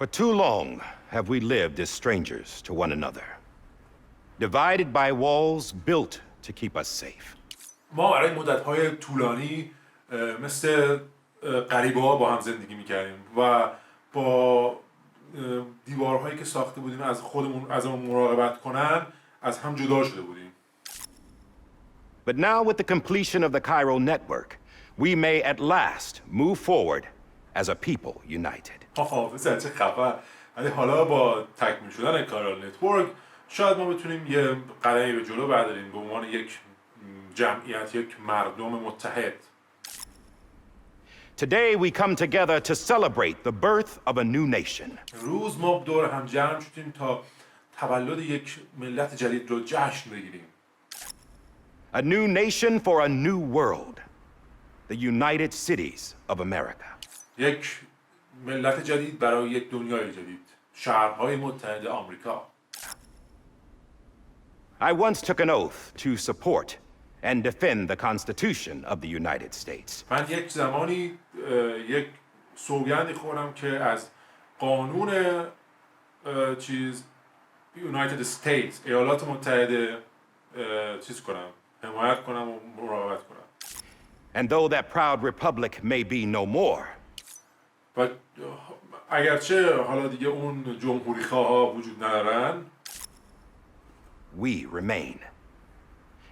For too long have we lived as strangers to one another, divided by walls built to keep us safe. ما برای مدت‌های طولانی مثل غریبه‌ها با هم زندگی می‌کردیم و با دیوارهایی که ساخته بودیم از خودمون ازمون مراقبت کنن از هم جدا شده بودیم. But now with the completion of the Cairo network, we may at last move forward as a people united. چه خفه. ولی حالا با تکمیل شدن کایرو نتورک شاید ما بتونیم یه قدمی به جلو برداریم به عنوان یک جمعیت، یک مردم متحد. Today we come together to celebrate the birth of a new nation. روز ما دور هم جمع شدیم تا تولد یک ملت جدید رو جشن بگیریم. A new nation for a new world. The United Cities of America. یک ملت جدید برای یک دنیای جدید. شهرهای متحد آمریکا. I once took an oath to support and defend the Constitution of the United States. من یک زمانی یک سوگندی خوردم که از قانون United States ایالات متحده حمایت کنم و مراقبت کنم. And though that proud republic may be no more, و اگرچه حالا دیگه اون جمهوری خواه وجود ندارن, we remain.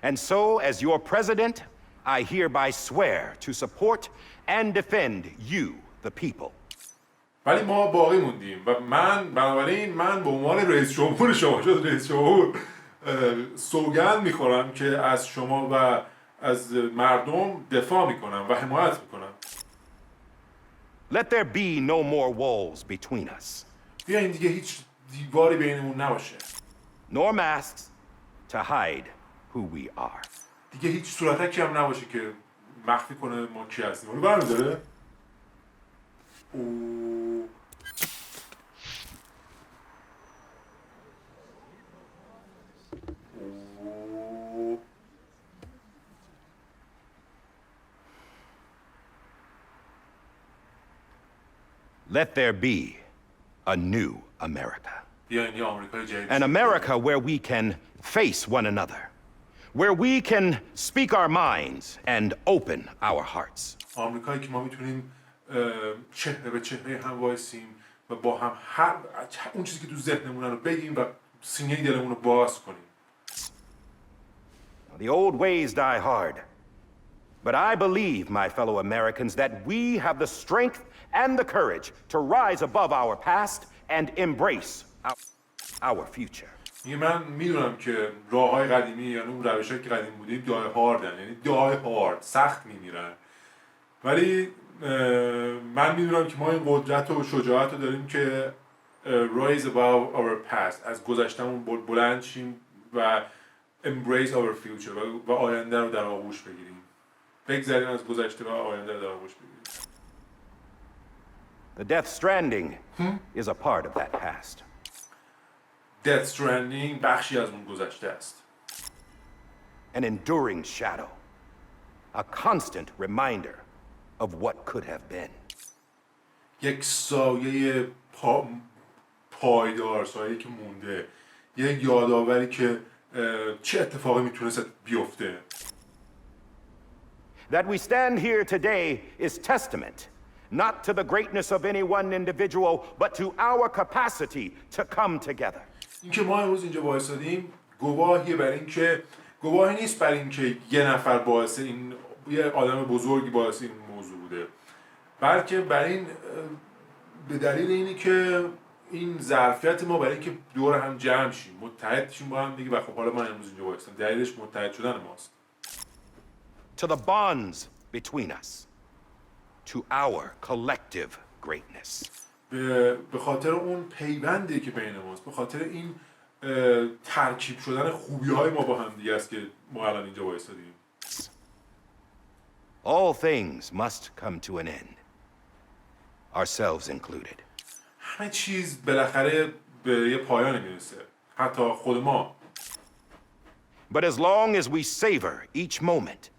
And so, as your president, I hereby swear to support and defend you, the people. ولی ما باقی موندیم و بنابراین من به عنوان رئیس جمهور شما رئیس جمهور سوگند میخورم که از شما و از مردم دفاع میکنم و حمایت میکنم. Let there be no more walls between us. بیاین دیگه هیچ دیواری بینمون نباشه. Nor masks to hide who we are. دیگه هیچ صورتکی هم نباشه که مخفی کنه ما کی هستیم. اونو برمی‌داره؟ Let there be a new America. An America where we can face one another, where we can speak our minds and open our hearts. آمریکایی که ما میتونیم چهره به چهره هم وایسیم و با هم هر اون چیزی که تو ذهنمون رو بگیم و سینه دلمون رو باز کنیم. The old ways die hard, but I believe, my fellow Americans, that we have the strength and the courage to rise above our past and embrace our future. من میدونم که راه‌های قدیمی یعنی اون روش‌هایی که قدیم بودیم die hardن، یعنی die hard، سخت میمیرن. ولی من میدونم که ما این قدرت و شجاعت رو داریم که rise above our past، از گذشتمون بلند شیم و embrace our future و آینده رو در آغوش بگیریم. بگذریم از گذشته و آینده رو در آغوش بگیریم. The Death Stranding is a part of that past. Death Stranding بخشی از اون گذشته است. An enduring shadow, a constant reminder of what could have been. یک سایه پایدار، سایه‌ای که مونده، یک یادآوری که چه اتفاقی میتونست بیفته. That we stand here today is testament not to the greatness of any one individual, but to our capacity to come together. اینکه ما امروز اینجا وایسادیم گواهی نیست بر اینکه یه نفر باعث این، یه آدم بزرگی باعث این موضوع بوده، بلکه بر این به دلیل اینی که این ظرفیت ما برای اینکه دور هم جمع شیم، متحد شیم با هم دیگه و خب حالا ما امروز اینجا وایسادیم، دلیلش متحد شدن ماست. To the bonds between us, to our collective greatness. به خاطر اون پیوندی که بین ماست، به خاطر این ترکیب شدن خوبی‌های ما با هم دیگه است که ما الان اینجا وایسادیم. All things must come to an end, ourselves included. همه چیز بالاخره به یه پایان میرسه، حتی خود ما. But as long as we savor each moment,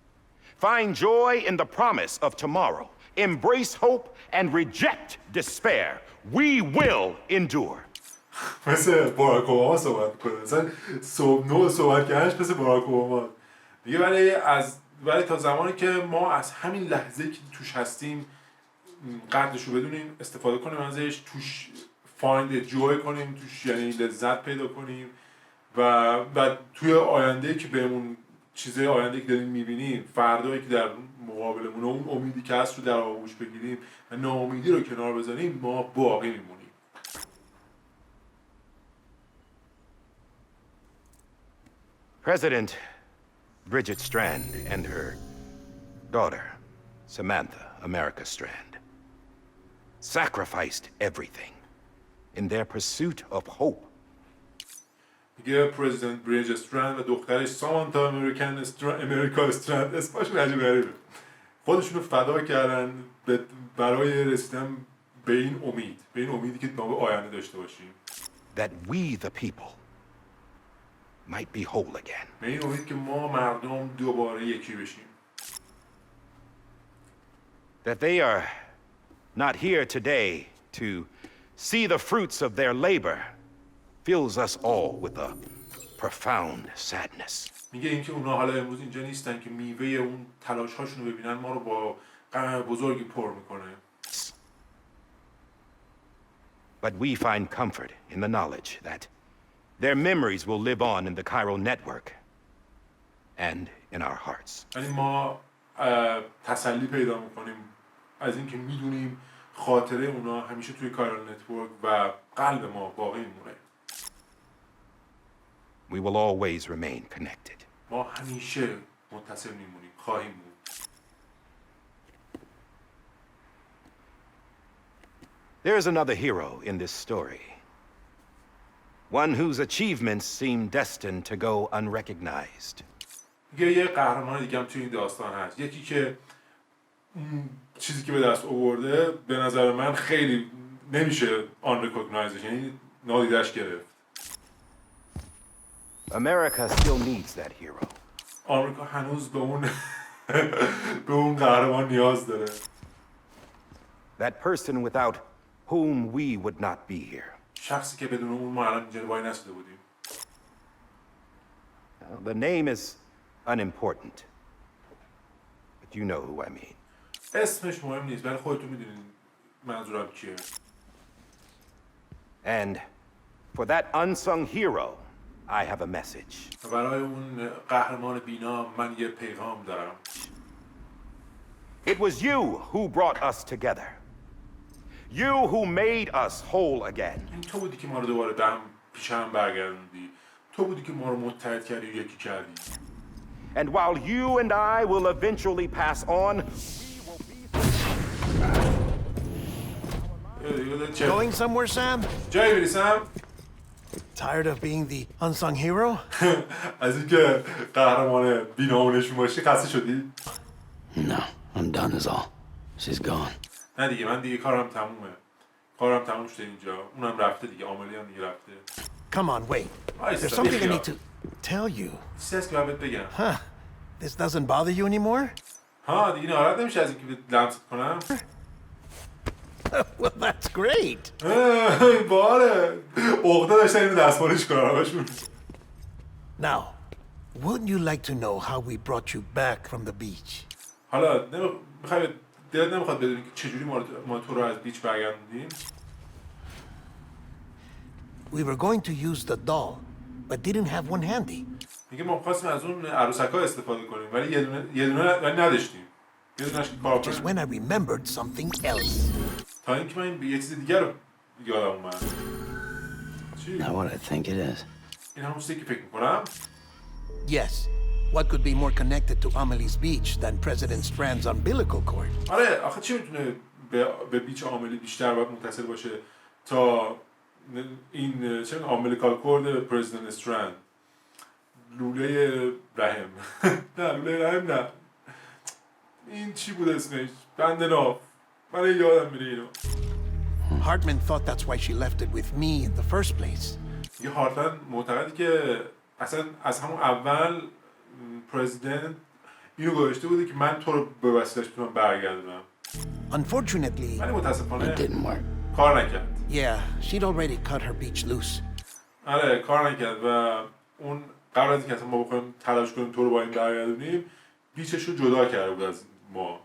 find joy in the promise of tomorrow, embrace hope, and reject despair, we will endure. مثل باراک اوباما صحبت میکنه، مثلا نوع صحبت کردنش مثل باراک اوباما. میگه ولی تا زمانی که ما از همین لحظه که توش هستیم قدرش رو بدونیم، استفاده کنیم ازش، توش فایند جوی کنیم، توش یعنی لذت پیدا کنیم و توی آینده‌ای که بهمون چیزای آینده‌ای که داریم می‌بینیم، فردایی که در مقابلمون، اون امیدی که هست رو در آغوش بگیریم و ناامیدی رو کنار بذاریم، ما باقی میمونیم. President Bridget Strand and her daughter, Samantha America Strand, sacrificed everything in their pursuit of hope. میگه پرزیدنت بریج استرند و دخترش سامانتا امریکا استرند، اسمش عجیب غریبه، خودشون رو فدا کردن برای رسیدن به این امید، به این امیدی که ما به آینده داشته باشیم. That we the people might be whole again. به این امید که ما مردم دوباره یکی بشیم. That they are not here today to see the fruits of their labor fills us all with a profound sadness. میگه اینکه اونا حالا امروز اینجا نیستن که میوه اون تلاش‌هاشون رو ببینن، ما رو با غم بزرگی پر میکنه. But we find comfort in the knowledge that their memories will live on in the chiral network and in our hearts. یعنی ما تسلی پیدا میکنیم از اینکه میدونیم خاطره اونا همیشه توی کایرال نتورک و قلب ما باقی میمونه. We will always remain connected. ما همیشه متصل میمونیم، خواهیم بود. There is another hero in this story. One whose achievements seem destined to go unrecognized. یه قهرمان دیگه هم توی این داستان هست. یکی که چیزی که به دست آورده به نظر من خیلی نمیشه unrecognized، یعنی نادیدش گرفت. America still needs that hero. آمریکا هنوز به اون قهرمان نیاز داره. That person without whom we would not be here. شخصی که بدون اون ما الان اینجا وای نسیده بودیم. The name is unimportant. But you know who I mean. اسمش مهم نیست، ولی خودتون میدونید منظورم کیه. And for that unsung hero, I have a message. برای اون قهرمان بی‌نام من یه پیغام دارم. It was you who brought us together. You who made us whole again. این تو بودی که ما رو دوباره پیش هم برگردوندی. تو بودی که ما رو متحد کردی و یکی کردی. And while you and I will eventually pass on, Going somewhere, Sam? جایی بری سم؟ Tired of being the unsung hero? از اینکه قهرمان بی‌نامونشون باشی خسته شدی؟ No, I'm done is all. She's gone. نه دیگه من دیگه کارم تمومه. کارم تموم شده اینجا. اونم رفته دیگه، عاملی هم دیگه رفته. Come on, wait. There's something I need to tell you. چیزی هست که باید بگم. Huh. This doesn't bother you anymore? ها دیگه ناراحت نمیشه از اینکه لمست کنم؟ Well, that's great. باره. عقده داشتن اینو دستمالش کنم همشون. Now, wouldn't you like to know how we brought you back from the beach? حالا دلت نمیخواد بدونی که چجوری ما تو رو از بیچ برگردوندیم؟ We were going to use the doll, but didn't have one handy. میگه ما خواستیم از اون عروسک‌ها استفاده کنیم ولی یه دونه ولی نداشتیم. یه دونه‌اش کار Just کنیم. when I remembered something else. تا اینکه من یه چیز دیگه رو یادم اومد. چی؟ Not what I think it is. این همون چیزی که فکر می‌کنم. Yes. What could be more connected to Amelie's beach than President Strand's umbilical cord? آره آخه چی میتونه به بیچ عاملی بیشتر باید متصل باشه تا این چه امبلیکال کورد پرزیدنت استرند، لوله رحم. نه لوله رحم نه، این چی بود اسمش؟ بند ناف. من یادم میره اینو. Hartman thought that's why she left it with me in the first place. یه هارتمن معتقده که اصلا از همون اول پرزیدنت اینو گذاشته بوده که من تو رو به وسیله‌اش بتونم برگردونم. Unfortunately, ولی متاسفانه It didn't work. کار نکرد. yeah, she'd already cut her beach loose. آره کار نکرد و اون قبل از اینکه اصلا ما بخوایم تلاش کنیم تو رو با این برگردونیم بیچش رو جدا کرده بود از ما.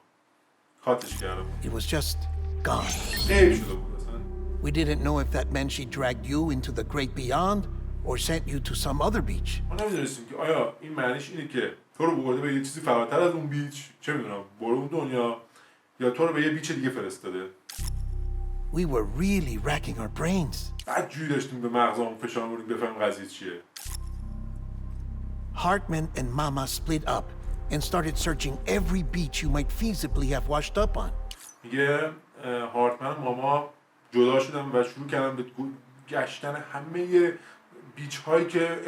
کاتش کرده بود. It was just gone. غیب شده بود اصلا. We didn't know if that meant she dragged you into the great beyond or sent you to some other beach. ما نمیدونستیم که آیا این معنیش اینه که تو رو برده به یه چیزی فراتر از اون بیچ، چه میدونم، برو اون دنیا، یا تو رو به یه بیچ دیگه فرستاده. We were really racking our brains. بعد جوری داشتیم به مغزمون فشار می‌آوردیم بفهمیم قضیه چیه. Hartman and Mama split up and started searching every beach you might feasibly have washed up on. میگه هارتمن و ماما جدا شدن و شروع کردن به گشتن همه بیچ هایی که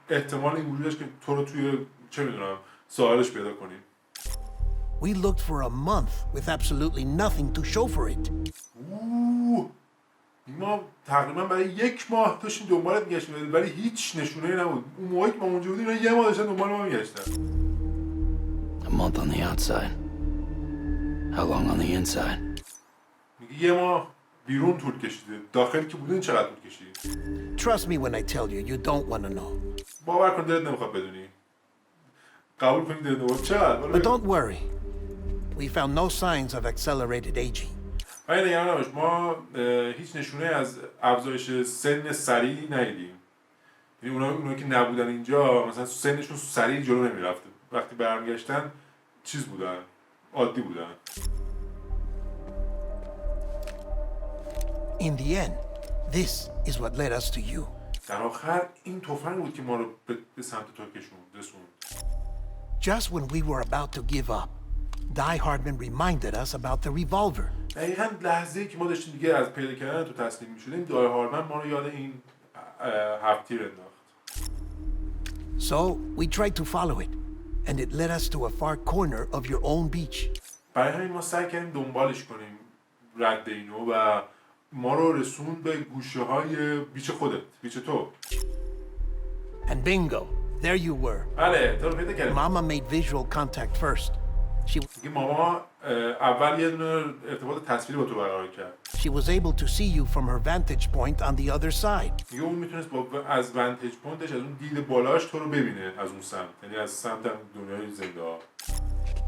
احتمال این وجود داشت که تو رو توی چه میدونم ساحلش پیدا کنیم. We looked for a month with absolutely nothing to show for it. ما تقریبا برای 1 ماه داشتیم دنبالت میگشتیم ولی هیچ نشونه‌ای نبود. اون موقعی که ما اونجا بودیم اینا 1 ماه داشتن دنبال ما میگشتن. A month on the outside. How long on the inside? میگه 1 ماه بیرون طول کشیده. داخل که بودین چقدر طول کشید؟ Trust me when I tell you, you don't want to know. باور کن دلت نمیخواد بدونی. قبول کنید دلت نمیخواد چقدر؟ But don't worry. We found no signs of accelerated aging. ولی نگران نباش ما هیچ نشونه از افزایش سن سریعی ندیدیم. یعنی اونا که نبودن اینجا مثلا سنشون سریع جلو نمیرفته. وقتی برمیگشتن چیز بودن، عادی بودن. In the end, this is what led us to you. در آخر این تفنگ بود که ما رو به سمت تو رسوند. Just when we were about to give up, Die Hardman reminded us about the revolver. دقیقاً لحظه‌ای که ما داشتیم دیگه از پیدا کردن تو تسلیم می‌شدیم، دای هاردمن ما رو یاد این 7 تیر انداخت. So we tried to follow it, and it led us to a far corner of your own beach. برای همین ما سعی کردیم دنبالش کنیم رد اینو و ما رو رسوند به گوشه‌های بیچ خودت، بیچ تو. And bingo, there you were. بله، تو رو پیدا کردیم. Mama made visual contact first. میگه ماما اول یه دونه ارتباط تصویری با تو برقرار کرد. She was able to see you from her vantage point on the other side. میگه اون میتونست از ونتیج پوینتش از اون دید بالاش تو رو ببینه از اون سمت، یعنی از سمت دنیای زنده ها.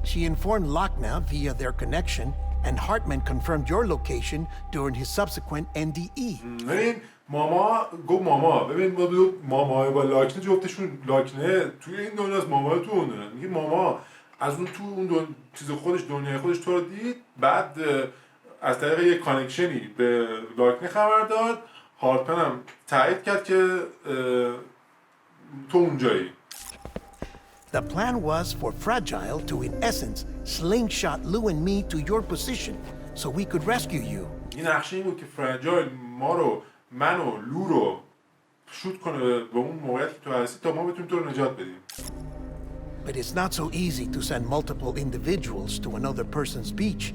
She informed Lochna via their connection, and Hartman confirmed your location during his subsequent NDE. ببین ماما گفت ماما ببین ماما با لاکنه جفتشون لاکنه توی این دنیاست، ماما تو اون دنیا. میگه ماما از اون تو اون چیز خودش دنیای خودش تو رو دید، بعد از طریق یک کانکشنی به لاکنه خبر داد. هارتمن هم تایید کرد که تو اونجایی. The plan was for Fragile to, in essence, slingshot Lou and me to your position so we could rescue you. این نقشه این بود که فرجایل ما رو، من و لو رو شوت کنه به اون موقعیت که تو هستی تا ما بتونیم تو رو نجات بدیم. But it's not so easy to send multiple individuals to another person's beach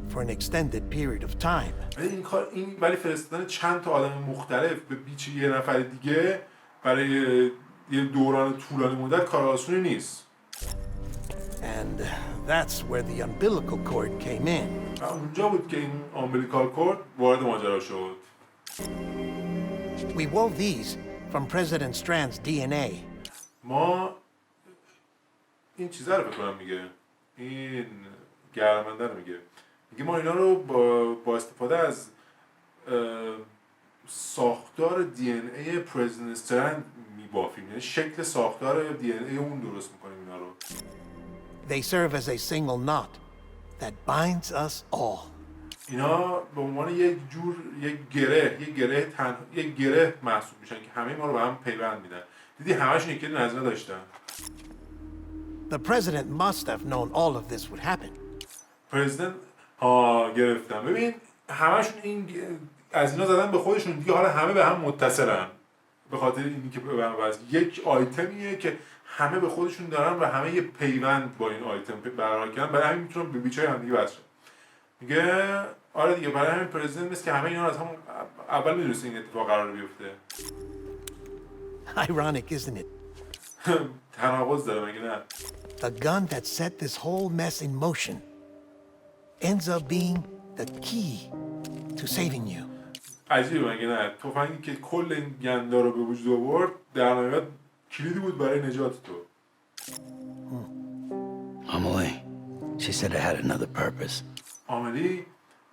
for an extended period of time. ولی فرستادن چند تا آدم مختلف به بیچ یه نفر دیگه برای یه دوران طولانی مدت کار آسونی نیست. And that's where the umbilical cord came in. اونجا بود که این امبلیکال کورد وارد ماجرا شد. We wove these from President Strand's DNA. ما این چیزا رو فکر میگه. این گرمنده رو میگه ما اینا رو با استفاده از ساختار دی ان ای پرزیدنت استرند میبافیم، یعنی شکل ساختار دی ان ای اون درست میکنیم اینا رو. They serve as a single knot that binds us all. اینا به عنوان یک گره محسوب میشن که همه ما رو به هم پیوند میدن. دیدی همشون یکی نظر داشتن. The president must have known all of this would happen. پرزیدنت گرفتم. ببین همشون این از اینا زدن به خودشون دیگه، حالا همه به هم متصلن. به خاطر اینی که یک آیتمیه که همه به خودشون دارن و همه یه پیوند با این آیتم برقرار کردن، برای همین میتونن به بیچای هم دیگه وصل. میگه آره دیگه، برای همین پرزیدنت مثل که همه اینا از هم اول میدونسته این اتفاق قرار بیفته. Ironic, isn't it? تناقض داره مگه نه؟ The gun that set this whole mess in motion ends up being the key to saving you. عجیبه مگه نه؟ تفنگی که کل این گندا رو به وجود آورد در نهایت کلیدی بود برای نجات تو. Emily, she said it had another purpose. آملی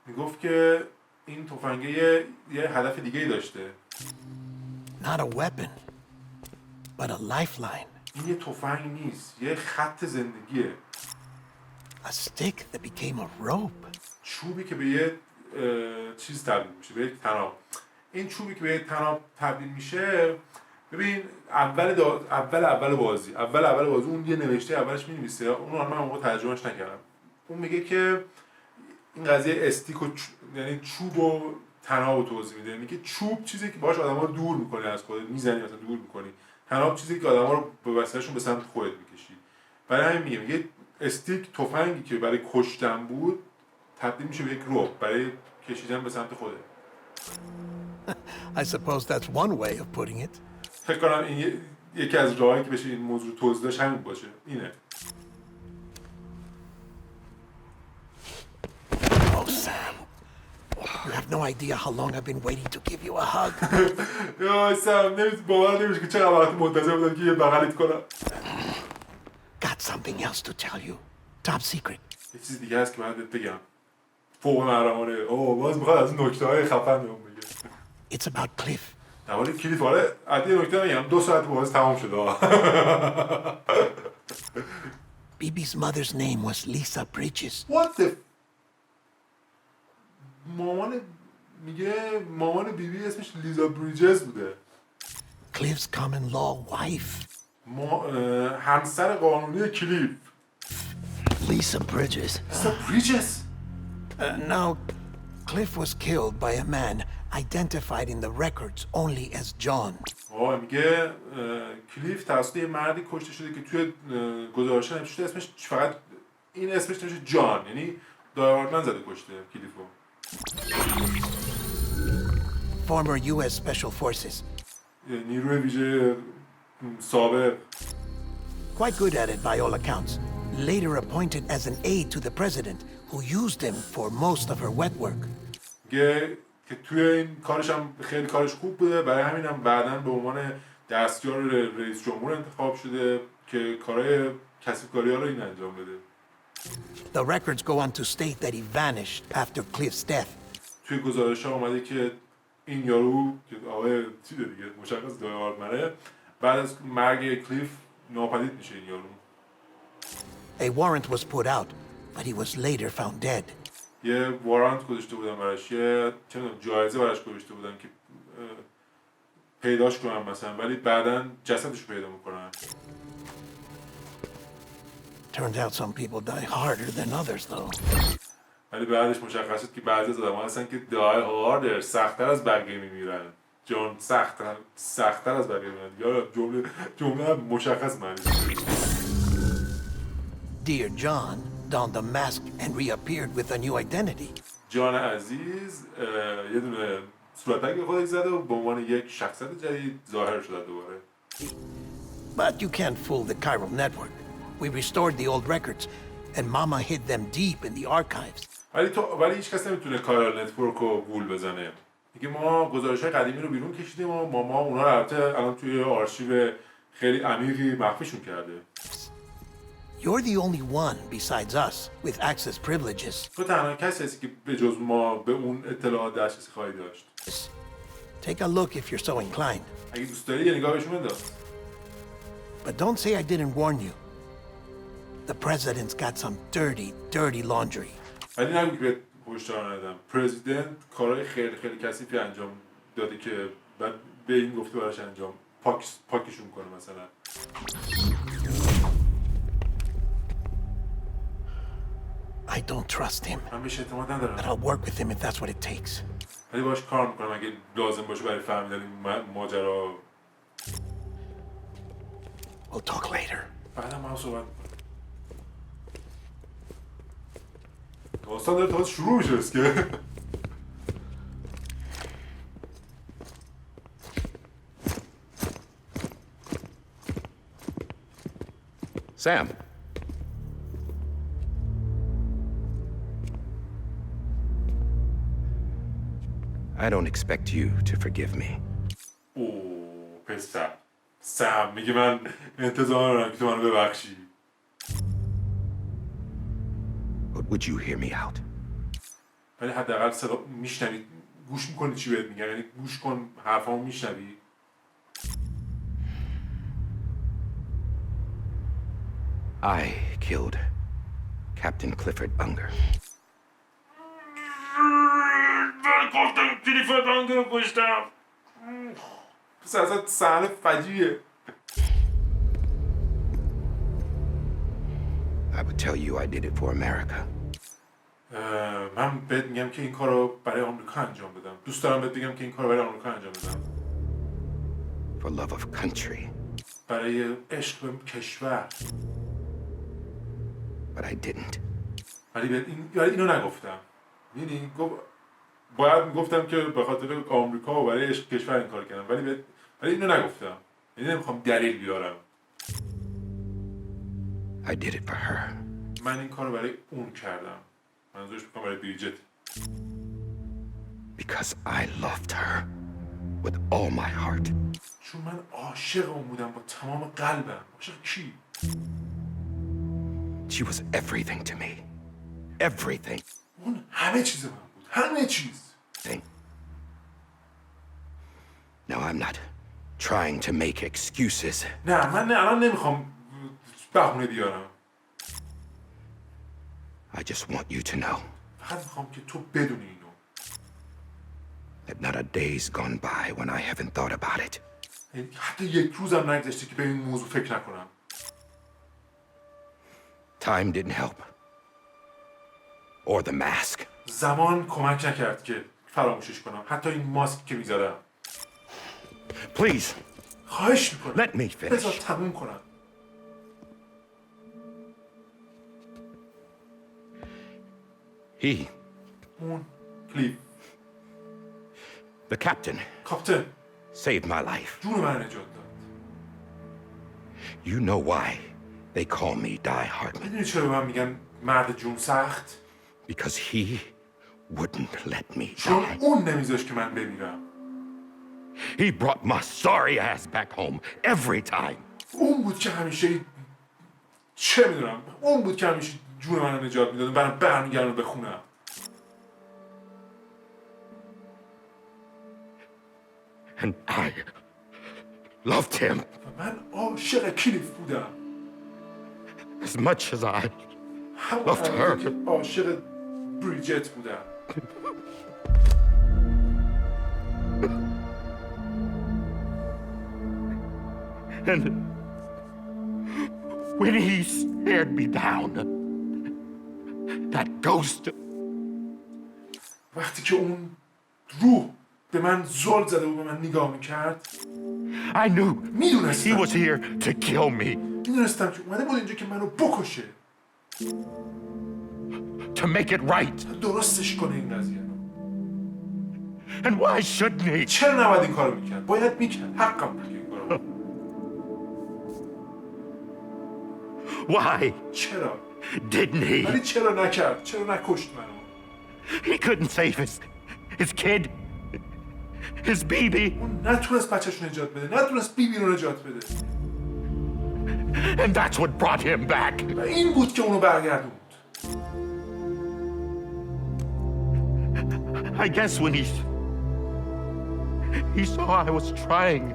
میگفت که این تفنگه یه هدف دیگه‌ای داشته. Not a weapon, but a lifeline. این یه تفنگ نیست، یه خط زندگیه. A stick that became a rope. چوبی که به یه چیز تبدیل میشه، به یک طناب. این چوبی که به یک طناب تبدیل میشه، ببین اول بازی اون یه نوشته اولش می‌نویسه، اون من موقع ترجمهش نکردم. اون میگه که این قضیه استیک و یعنی چوب و طناب توضیح میده. میگه چوب چیزی که باهاش آدم‌ها رو دور می‌کنی از خودت، میزنی مثلا دور می‌کنی. طناب چیزی که آدم‌ها رو به وسیله‌شون به سمت خودت می‌کشی. برای همین میگه استیک تفنگی که برای کشتن بود تبدیل میشه به یک روب برای کشیدن به سمت خودت. I suppose that's one way of putting it. فکر کنم این یکی از راهایی که بشه این موضوع توضیح داشت همین باشه. اینه. Oh, Sam. You have no idea how long I've been waiting to give you a hug. یا سم باور نمیشه که چقدر وقت منتظر بودم که یه بغلت کنم. Got something else to tell you. Top secret. یه چیز دیگه هست که باید بهت بگم. فوق محرمانه. باز میخواد از نکته‌های خفن بهمون بگه. It's about Cliff. در مورد کلیف آره عادی نکته میگم 2 ساعت بازی تمام شده. Bibi's mother's name was Lisa Bridges. What the مامان بیبی اسمش لیزا بریجز بوده. Cliff's common law wife. همسر قانونی کلیف. Lisa Bridges. لیزا بریجز. Now, Cliff was killed by a man identified in the records only as John. میگه کلیف توسط یه مردی کشته شده که توی گزارش نوشته شده اسمش فقط این اسمش نوشته جان، یعنی دایوردمن زده کشته کلیفو. Former U.S. Special Forces. نیروی ویژه سابق. Quite good at it by all accounts. Later appointed as an aide to the president, who used him for most of her wet work. میگه که توی این کارش هم خیلی کارش خوب بوده، برای همین هم بعداً به عنوان دستیار رئیس جمهور انتخاب شده که کارهای کسب‌کاری‌ها رو این انجام بده. The records go on to state that he vanished after Cliff's death. توی گزارش‌ها اومده که این یارو که آقای چیه دیگه مشخص دایوردمنه بعد از مرگ کلیف ناپدید میشه این یارو. A warrant was put out, but he was later found dead. یه وارانت گذاشته بودن براش، یه چه می‌دونم جایزه براش گذاشته بودن که پیداش کنن مثلا، ولی بعداً جسدش رو پیدا میکنن. Turns out some people die harder than others, though. ولی بعدش مشخص شد که بعضی از آدم‌ها هستن که die harder سخت‌تر از بقیه میمیرن. جون سخت‌تر از بقیه میمیرن. یا جمله مشخص معنی. Dear John donned a mask and reappeared with a new identity. جان عزیز یه دونه صورتک به خودش زده و به عنوان یک شخصیت جدید ظاهر شده دوباره. But you can't fool the chiral network. We restored the old records, and Mama hid them deep in the archives. ولی هیچ کس نمیتونه کایرال نتورک رو گول بزنه. میگه ما گزارش‌های قدیمی رو بیرون کشیدیم و ماما اونا رو البته الان توی آرشیو خیلی عمیقی مخفیشون کرده. You're the only one besides us with access privileges. تو تنها کسی هستی که به جز ما به اون اطلاعات دسترسی خواهی داشت. Take a look if you're so inclined. اگه دوست داری یه نگاه بهشون بنداز. But don't say I didn't warn you. The president's got some dirty laundry. ولی نگو که بهت هشدار ندادم. پرزیدنت کارهای خیلی خیلی کثیفی انجام داده که بعد به این گفته براش انجام پاکشون کنه مثلا. I don't trust him. من بهش اعتماد But ندارم. I'll work with him if that's what it takes. ولی باش کار میکنم اگه لازم باشه برای فهمیدن این ماجرا. We'll talk later. بعدم ما صحبت میکنم. داستان داره تازه شروع میشه است که Sam. I don't expect you to forgive me. اوه پسر سم میگه من انتظار ندارم که تو منو ببخشی. But would you hear me out? ولی حداقل صدا میشنوی، گوش میکنی چی بهت میگم، یعنی گوش کن حرفامو میشنوی. I killed Captain Clifford Unger. من گفتم کلیفورد آنگر رو کشتم. پس اصلا صحنه فجیعه. I would tell you I did it for America. من بهت میگم که این کارو برای آمریکا انجام بدم. دوست دارم بهت بگم که این کارو برای آمریکا انجام بدم. For love of country. برای عشق به کشور. But I didn't. ولی اینو نگفتم. یعنی باید میگفتم که به خاطر آمریکا و برای عشق کشور این کار کردم، ولی اینو نگفتم. یعنی نمیخوام دلیل بیارم. I did it for her. من این کارو برای اون کردم. منظورش میکنم برای بریجت. Because I loved her with all my heart. چون من عاشق اون بودم با تمام قلبم. عاشق کی؟ She was everything to me. Everything. اون همه چیز من بود. همه چیز. Now I'm not trying to make excuses. نه من الان نمیخوام بهونه بیارم. I just want you to know فقط میخوام که تو بدونی اینو. that not a day's gone by when I haven't thought about it. حتی یک روزم نگذشته که به این موضوع فکر نکنم. Time didn't help. Or the mask. زمان کمک نکرد که فراموشش کنم. حتی این ماسک که میذارم. Please. خواهش میکنم. Let me finish. بذار تموم کنم. He. اون کلیف. The captain. کاپتن. Saved my life. جون من نجات داد. You know why they call me Die Hardman? میدونی چرا من میگن مرد جون سخت؟ Because he wouldn't let me چون die. اون نمیذاشت که من بمیرم. He brought my sorry ass back home every time. اون بود که همیشه چه میدونم، اون بود که همیشه جون من نجات میداد، برام برمیگردون به خونم. And I loved him من عاشق کلیف بودم. as much as I loved همون her. که عاشق بریجت بودم. And when he stared me down, that ghost. وقتی که اون روح به من زل زده و به من نگاه میکرد، I knew میدونستم. he was here to kill me. میدونستم که اومده بود اینجا که منو بکشه. To make it right. درستش کنه این قضیه رو. And why shouldn't he? چرا نباید این کارو میکرد؟ باید میکرد. حقم بود که این کارو. Why چرا؟ didn't he? ولی چرا نکرد؟ چرا نکشت منو؟ He couldn't save his kid, his baby. اون نتونست بچه‌شو نجات بده، نتونست بیبی رو نجات بده. And that's what brought him back. و این بود که اونو برگردوند. I guess when he saw I was trying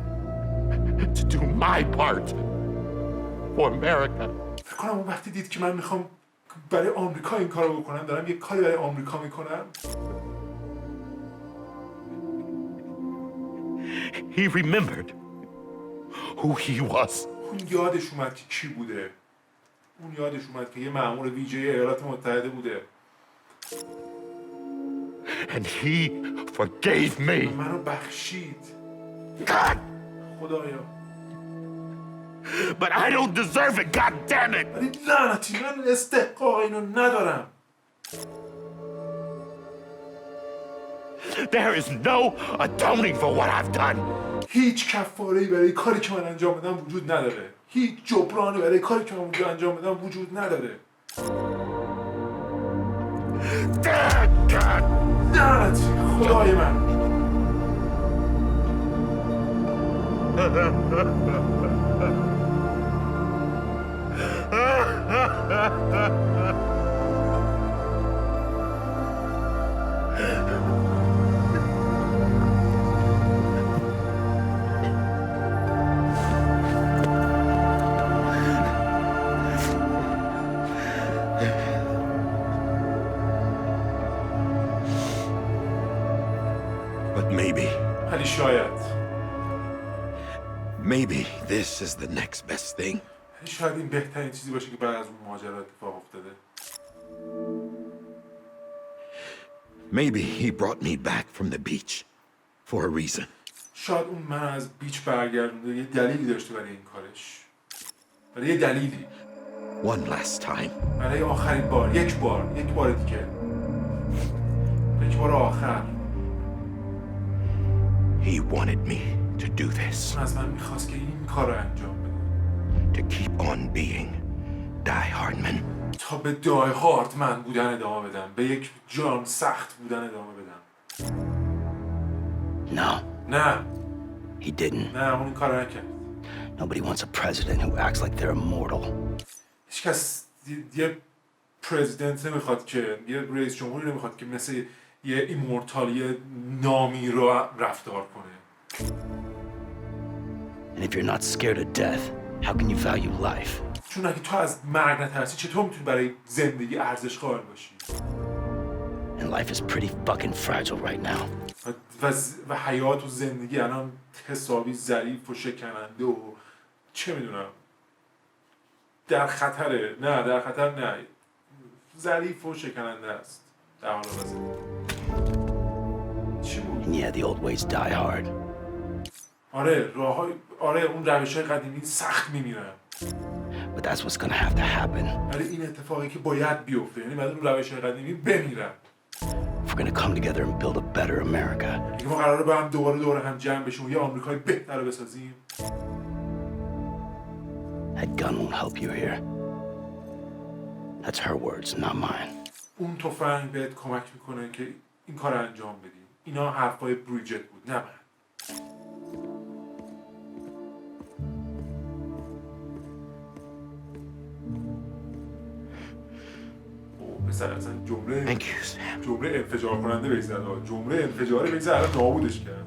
to do my part for America. فکر کنم اون وقتی دید که من میخوام برای آمریکا این کارو بکنم، دارم یه کاری برای آمریکا میکنم. He remembered who he was. اون یادش اومد که کی بوده. اون یادش اومد که یه مأمور ویژه ایالات متحده بوده. And he forgave me. منو بخشید. God! خدایا. But I don't deserve it, God damn it! ولی لعنتی من استحقاق اینو ندارم. There is no atoning for what I've done. هیچ کفاره‌ای برای کاری که من انجام بدم وجود نداره. هیچ جبرانی برای کاری که من انجام بدم وجود نداره. God! لعنتی خدای من. But maybe, ولی شاید maybe this is the next best thing. شاید این بهترین چیزی باشه که بعد از اون ماجرا اتفاق افتاده. Maybe he brought me back from the beach for a reason. شاید اون من از بیچ برگردونده یه دلیلی داشته برای این کارش. برای یه دلیلی. One last time. برای آخرین بار. یک بار دیگه. یک بار آخر. He wanted me to do this. اون از من میخواست که این کار رو انجام بده. To keep on being Die Hard man. تا به دای هارد من بودن ادامه بدم. به یک جان سخت بودن ادامه بدم. No, نه. he didn't. نه اون این کار رو نکرد. Nobody wants a president who acts like they're immortal. هیچ کس یه پرزیدنت نمیخواد که یه رئیس جمهوری نمیخواد که مثل یه ایمورتالی نامی رو رفتار کنه. And if you're not scared of death, how can you value life? چون اگه تو از مرگ نترسی چطور میتونی برای زندگی ارزش قائل باشی؟ And life is pretty fucking fragile right now. و حیات و زندگی الان حسابی ضعیف و شکننده و چه میدونم در خطره. نه در خطر نه، ضعیف و شکننده است در حال حاضر. چی بود؟ And yeah, the old ways die hard. آره اون روش‌های قدیمی سخت میمیرن. But that's what's gonna have to happen. ولی این اتفاقی که باید بیفته، یعنی بعد اون روش‌های قدیمی بمیرن. If we're gonna come together and build a better America. اگه ما قراره با هم دوباره دور هم جمع بشیم و یه آمریکای بهتر بسازیم. That gun won't help you here. That's her words, not mine. اون تفنگ بهت کمک میکنه که این کار انجام بدی. اینا حرفای بریجت بود، نه من. پسر اصلا جمله انفجار کننده بگذره. جمله انفجاره بگذره الان نابودش کرد.